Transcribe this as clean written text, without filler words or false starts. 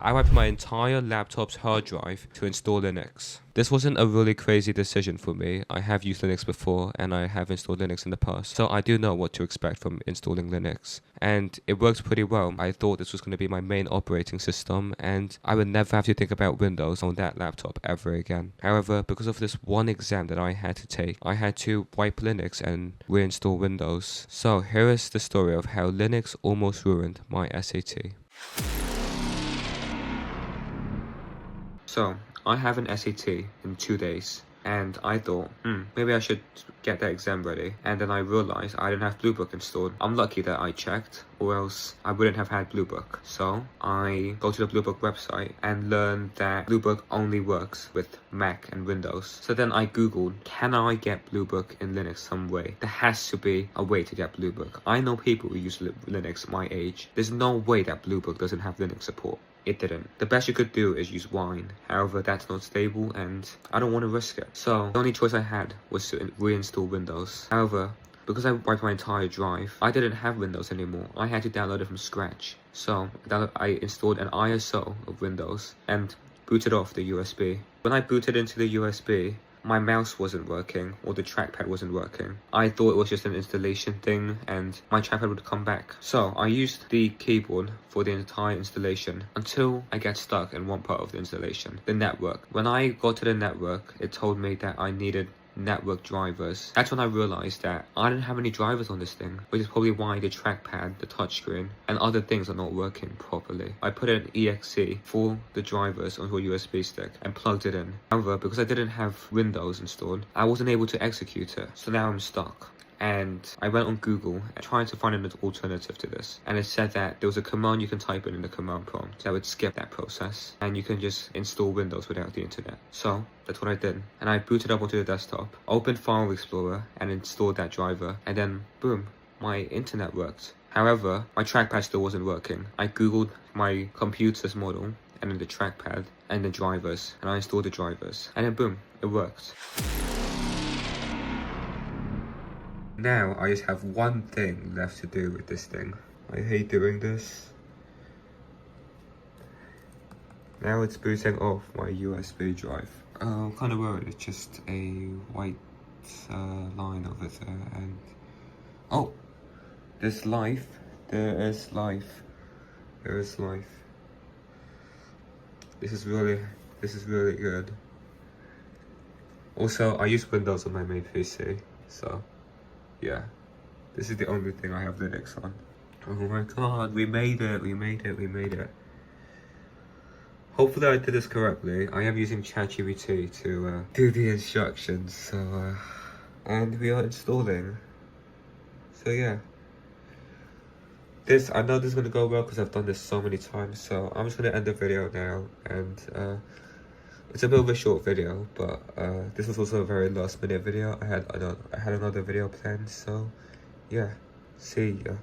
I wiped my entire laptop's hard drive to install Linux. This wasn't a really crazy decision for me. I have used Linux before and I have installed Linux in the past, so I do know what to expect from installing Linux. And it works pretty well. I thought this was going to be my main operating system and I would never have to think about Windows on that laptop ever again. However, because of this one exam that I had to take, I had to wipe Linux and reinstall Windows. So here is the story of how Linux almost ruined my SAT. So, I have an SAT in 2 days, and I thought, maybe I should get that exam ready. And then I realized I didn't have Bluebook installed. I'm lucky that I checked, or else I wouldn't have had Bluebook. So, I go to the Bluebook website and learned that Bluebook only works with Mac and Windows. So then I googled, can I get Bluebook in Linux some way? There has to be a way to get Bluebook. I know people who use Linux my age. There's no way that Bluebook doesn't have Linux support. It didn't. The best you could do is use Wine. However, that's not stable and I don't want to risk it. So the only choice I had was to reinstall Windows. However, because I wiped my entire drive, I didn't have Windows anymore. I had to download it from scratch. So I installed an ISO of Windows and booted off the USB. When I booted into the USB, my mouse wasn't working or the trackpad wasn't working. I thought it was just an installation thing and my trackpad would come back. So I used the keyboard for the entire installation until I get stuck in one part of the installation, the network. When I got to the network, it told me that I needed network drivers. That's when I realized that I didn't have any drivers on this thing, which is probably why the trackpad, the touchscreen, and other things are not working properly. I put an exe for the drivers onto a USB stick and plugged it in. However, because I didn't have Windows installed, I wasn't able to execute it. So now I'm stuck. And I went on Google trying to find an alternative to this, and it said that there was a command you can type in the command prompt that would skip that process and you can just install Windows without the internet. So that's what I did, and I booted up onto the desktop, opened File Explorer and installed that driver, and then boom, my internet worked. However, my trackpad still wasn't working. I googled my computer's model and then the trackpad and the drivers, and I installed the drivers, and then boom, it worked. Now I just have one thing left to do with this thing. I hate doing this. Now it's booting off my USB drive. I'm kind of worried, it's just a white line over there and... Oh! There's life. There is life. There is life. This is really good. Also, I use Windows on my main PC, so... yeah, this is the only thing I have Linux on. Oh my god, we made it, we made it, we made it. Hopefully I did this correctly. I am using ChatGPT to do the instructions, so and we are installing. So yeah. I know this is gonna go well because I've done this so many times, so I'm just gonna end the video now, and it's a bit of a short video, but this was also a very last minute video. I had another video planned, so yeah, see ya.